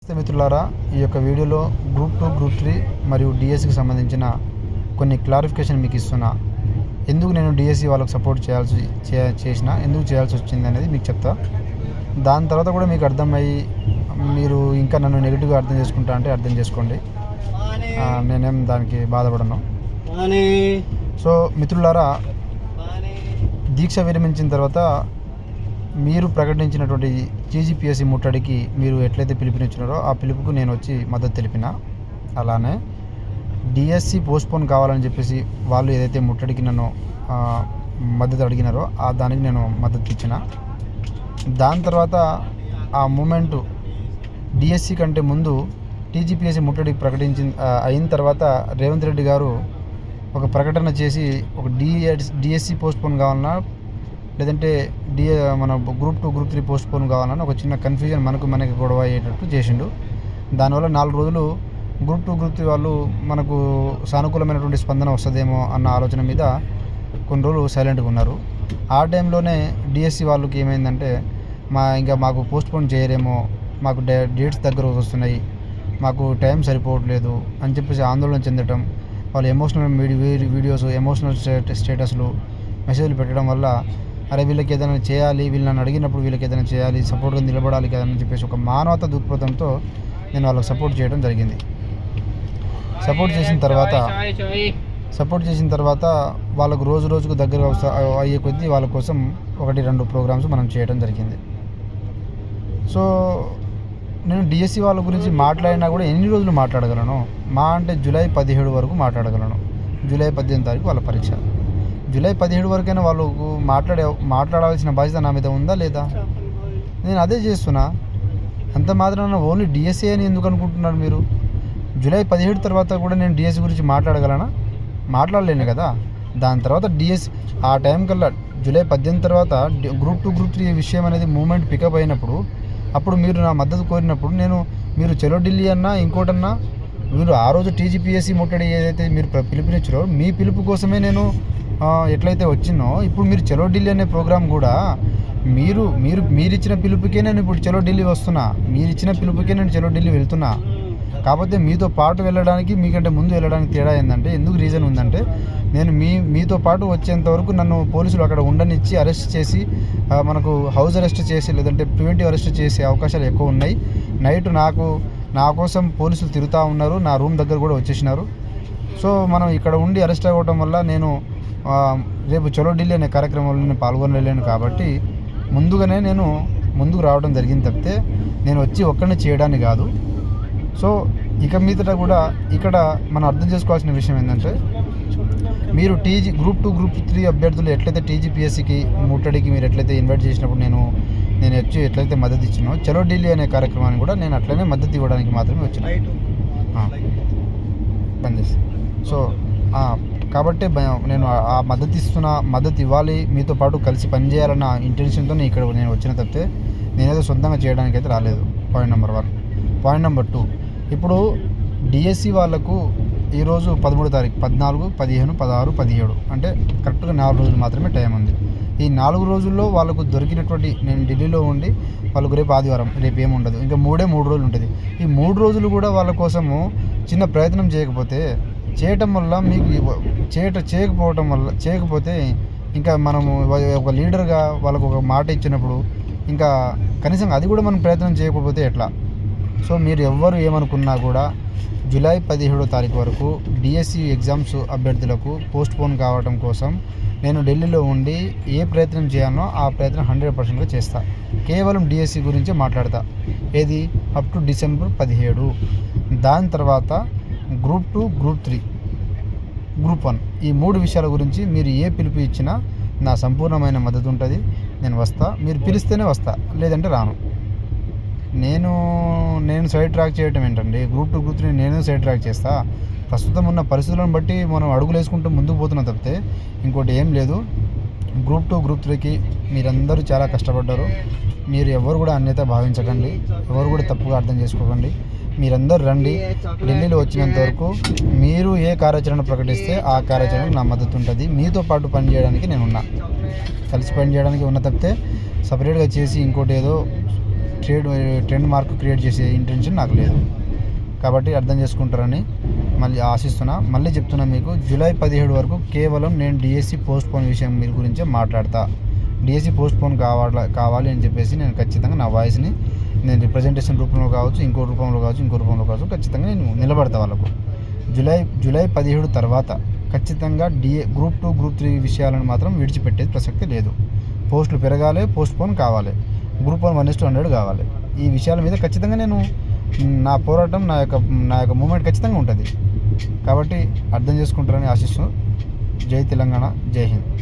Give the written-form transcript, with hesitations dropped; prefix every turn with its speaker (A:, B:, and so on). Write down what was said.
A: నమస్తే మిత్రులారా, ఈ యొక్క వీడియోలో గ్రూప్ 2, గ్రూప్ 3 మరియు డిఎస్సికి సంబంధించిన కొన్ని క్లారిఫికేషన్ మీకు ఇస్తున్నా. ఎందుకు నేను డిఎస్సి వాళ్ళకి సపోర్ట్ ఎందుకు చేయాల్సి వచ్చింది అనేది మీకు చెప్తా. దాని తర్వాత కూడా మీకు అర్థమయ్యి మీరు ఇంకా నన్ను నెగిటివ్గా అర్థం చేసుకుంటా అంటే అర్థం చేసుకోండి. నేనేం దానికి బాధపడను. సో మిత్రులారా, దీక్ష విరమించిన తర్వాత మీరు ప్రకటించినటువంటి టీజీపీఎస్సీ ముట్టడికి మీరు ఎట్లయితే పిలుపునిచ్చినారో ఆ పిలుపుకు నేను వచ్చి మద్దతు తెలిపిన. అలానే డిఎస్సి పోస్ట్పోన్ కావాలని చెప్పేసి వాళ్ళు ఏదైతే ముట్టడికి నన్ను మద్దతు అడిగినారో దానికి నేను మద్దతు ఇచ్చిన. దాని తర్వాత ఆ మూమెంటు డిఎస్సి కంటే ముందు టీజీపీఎస్సీ ముట్టడి అయిన తర్వాత రేవంత్ రెడ్డి గారు ఒక ప్రకటన చేసి ఒక డిఎస్సి పోస్ట్పోన్ కావాలన్నా లేదంటే మన గ్రూప్ 2, గ్రూప్ 3 పోస్ట్పోన్ కావాలని ఒక చిన్న కన్ఫ్యూజన్ మనకి గొడవ అయ్యేటట్టు చేసిండు. దానివల్ల 4 రోజులు గ్రూప్ 2, గ్రూప్ 3 వాళ్ళు మనకు సానుకూలమైనటువంటి స్పందన వస్తుందేమో అన్న ఆలోచన మీద కొన్ని రోజులు సైలెంట్గా ఉన్నారు. ఆ టైంలోనే డిఎస్సి వాళ్ళకి ఏమైందంటే మాకు పోస్ట్పోన్ చేయరేమో, మాకు డేట్స్ దగ్గర వస్తున్నాయి, మాకు టైం సరిపోవట్లేదు అని చెప్పేసి ఆందోళన చెందటం, వాళ్ళు ఎమోషనల్ వీడియోస్, ఎమోషనల్ స్టేటస్లు, మెసేజ్లు పెట్టడం వల్ల అరే వీళ్ళకి ఏదైనా చేయాలి, వీళ్ళని అడిగినప్పుడు వీళ్ళకి ఏదైనా చేయాలి, సపోర్ట్గా నిలబడాలి కదా అని చెప్పేసి ఒక మానవత దృక్పథంతో నేను వాళ్ళకి సపోర్ట్ చేయడం జరిగింది. సపోర్ట్ చేసిన తర్వాత వాళ్ళకు రోజుకు దగ్గర అయ్యే కొద్దీ వాళ్ళ కోసం 1-2 ప్రోగ్రామ్స్ మనం చేయడం జరిగింది. సో నేను డిఎస్సి వాళ్ళ గురించి మాట్లాడినా కూడా ఎన్ని రోజులు మాట్లాడగలను? అంటే జూలై 17 వరకు మాట్లాడగలను. జూలై 18 తారీఖు వాళ్ళ పరీక్ష. జూలై 17 వరకైనా వాళ్ళకు మాట్లాడాల్సిన బాధ్యత నా మీద ఉందా లేదా? నేను అదే చేస్తున్నా. అంత మాత్రాన ఓన్లీ డిఎస్సి అని ఎందుకు అనుకుంటున్నారు మీరు? జూలై 17 తర్వాత కూడా నేను డిఎస్సి గురించి మాట్లాడగలనా? మాట్లాడలేను కదా. దాని తర్వాత డిఎస్సి ఆ టైం కల్లా జూలై 18 తర్వాత గ్రూప్ 2, గ్రూప్ 3 విషయం అనేది మూమెంట్ పికప్ అయినప్పుడు అప్పుడు మీరు నా మద్దతు కోరినప్పుడు మీరు చలో ఢిల్లీ అన్నా ఇంకోటన్నా, మీరు ఆ రోజు టీజీపీఎస్సీ ముట్టడి ఏదైతే మీరు పిలుపునిచ్చారో మీ పిలుపు కోసమే నేను ఎట్లయితే వచ్చినో ఇప్పుడు మీరు చలో ఢిల్లీ అనే ప్రోగ్రాం కూడా మీరిచ్చిన పిలుపుకే నేను ఇప్పుడు చలో ఢిల్లీ వస్తున్నా. మీరిచ్చిన పిలుపుకే నేను చలో ఢిల్లీ వెళ్తున్నా. కాకపోతే మీతో పాటు వెళ్ళడానికి మీకంటే ముందు వెళ్ళడానికి తేడా ఏంటంటే, ఎందుకు రీజన్ ఉందంటే, నేను మీతో పాటు వచ్చేంత వరకు నన్ను పోలీసులు అక్కడ ఉండనిచ్చి అరెస్ట్ చేసి మనకు హౌస్ అరెస్ట్ చేసి లేదంటే ప్రివెంటివ్ అరెస్ట్ చేసే అవకాశాలు ఎక్కువ ఉన్నాయి. నైట్ నా కోసం పోలీసులు తిరుగుతూ ఉన్నారు. నా రూమ్ దగ్గర కూడా వచ్చేసినారు. సో మనం ఇక్కడ ఉండి అరెస్ట్ అవ్వడం వల్ల నేను రేపు చలో ఢిల్లీ అనే కార్యక్రమంలో నేను పాల్గొనలేను. కాబట్టి ముందుగానే నేను ముందుకు రావడం జరిగింది తప్పితే నేను వచ్చి ఒక్కడిని చేయడానికి కాదు. సో ఇక మీదట కూడా ఇక్కడ మనం అర్థం చేసుకోవాల్సిన విషయం ఏంటంటే, మీరు గ్రూప్ 2, గ్రూప్ 3 అభ్యర్థులు ఎట్లయితే టీజీపీఎస్సీకి ముట్టడికి మీరు ఎట్లయితే ఇన్వైట్ చేసినప్పుడు నేను వచ్చి ఎట్లయితే మద్దతు ఇచ్చినో చలో ఢిల్లీ అనే కార్యక్రమాన్ని కూడా నేను అట్లనే మద్దతు ఇవ్వడానికి మాత్రమే వచ్చిన పనిచేసి. సో కాబట్టి నేను ఆ మద్దతు ఇవ్వాలి, మీతో పాటు కలిసి పనిచేయాలన్న ఇంటెన్షన్తో ఇక్కడ నేను వచ్చిన తప్పితే నేనేదో సొంతంగా చేయడానికి అయితే రాలేదు. Point number 1. పాయింట్ నెంబర్ 2, ఇప్పుడు డిఎస్సి వాళ్ళకు ఈరోజు 13 తారీఖు, 14, 15, 16, 17 అంటే కరెక్ట్గా 4 రోజులు మాత్రమే టైం ఉంది. ఈ 4 రోజుల్లో వాళ్ళకు దొరికినటువంటి, నేను ఢిల్లీలో ఉండి వాళ్ళకు రేపు ఆదివారం, రేపు ఏముండదు, ఇంకా 3 రోజులు ఉంటుంది. ఈ 3 రోజులు కూడా వాళ్ళ కోసము చిన్న ప్రయత్నం చేయడం వల్ల మీకు చేయకపోతే ఇంకా మనము ఒక లీడర్గా వాళ్ళకు ఒక మాట ఇచ్చినప్పుడు ఇంకా కనీసం అది కూడా మనం ప్రయత్నం చేయకపోతే ఎట్లా? సో మీరు ఎవ్వరు ఏమనుకున్నా కూడా జూలై 17వ తారీఖు వరకు డిఎస్సి ఎగ్జామ్స్ అభ్యర్థులకు పోస్ట్పోన్ కావడం కోసం నేను ఢిల్లీలో ఉండి ఏ ప్రయత్నం చేయాలో ఆ ప్రయత్నం 100%గా చేస్తా. కేవలం డిఎస్సి గురించే మాట్లాడతా. ఏది అప్ టు డిసెంబర్ 17. దాని తర్వాత గ్రూప్ 2, గ్రూప్ 3, గ్రూప్ 1 ఈ 3 విషయాల గురించి మీరు ఏ పిలుపు ఇచ్చినా నా సంపూర్ణమైన మద్దతు ఉంటుంది. నేను వస్తా. మీరు పిలిస్తేనే వస్తా, లేదంటే రాను. నేను సైడ్ ట్రాక్ చేయటం ఏంటండి? గ్రూప్ 2, గ్రూప్ 3 నేను సైడ్ ట్రాక్ చేస్తా. ప్రస్తుతం ఉన్న పరిస్థితులను బట్టి మనం అడుగులు వేసుకుంటూ ముందుకు పోతున్నాం తప్పితే ఇంకోటి ఏం లేదు. గ్రూప్ 2, గ్రూప్ 3కి మీరందరూ చాలా కష్టపడ్డారు. మీరు ఎవరు కూడా అన్యత భావించకండి, ఎవరు కూడా తప్పుగా అర్థం చేసుకోకండి. మీరందరూ రండి. ఢిల్లీలో వచ్చినంత వరకు మీరు ఏ కార్యాచరణ ప్రకటిస్తే ఆ కార్యాచరణకు నా మద్దతు ఉంటుంది. మీతో పాటు పనిచేయడానికి నేను ఉన్నా, కలిసి పనిచేయడానికి ఉన్న తప్పితే సపరేట్గా చేసి ఇంకోటి ఏదో ట్రెండ్ మార్క్ క్రియేట్ చేసే ఇంటెన్షన్ నాకు లేదు. కాబట్టి అర్థం చేసుకుంటారని మళ్ళీ ఆశిస్తున్నా. మళ్ళీ చెప్తున్నా మీకు, జూలై 17 వరకు కేవలం నేను డిఎస్సి పోస్ట్పోన్ విషయం మీరు గురించే మాట్లాడతా. డిఎస్సి పోస్ట్పోన్ కావాలి అని చెప్పేసి నేను ఖచ్చితంగా నా వాయిస్ని నేను రిప్రజెంటేషన్ రూపంలో కావచ్చు, ఇంకో రూపంలో కావచ్చు ఖచ్చితంగా నేను నిలబడతా వాళ్ళకు. జూలై 17 తర్వాత ఖచ్చితంగా గ్రూప్ 2, గ్రూప్ 3 విషయాలను మాత్రం విడిచిపెట్టేది ప్రసక్తి లేదు. పోస్టులు పెరగాలి, పోస్ట్పోన్ కావాలి, గ్రూప్ 1 1:100 కావాలి. ఈ విషయాల మీద ఖచ్చితంగా నేను నా పోరాటం, నా యొక్క మూమెంట్ ఖచ్చితంగా ఉంటుంది. కాబట్టి అర్థం చేసుకుంటారని ఆశిస్తూ జై తెలంగాణ, జై హింద్.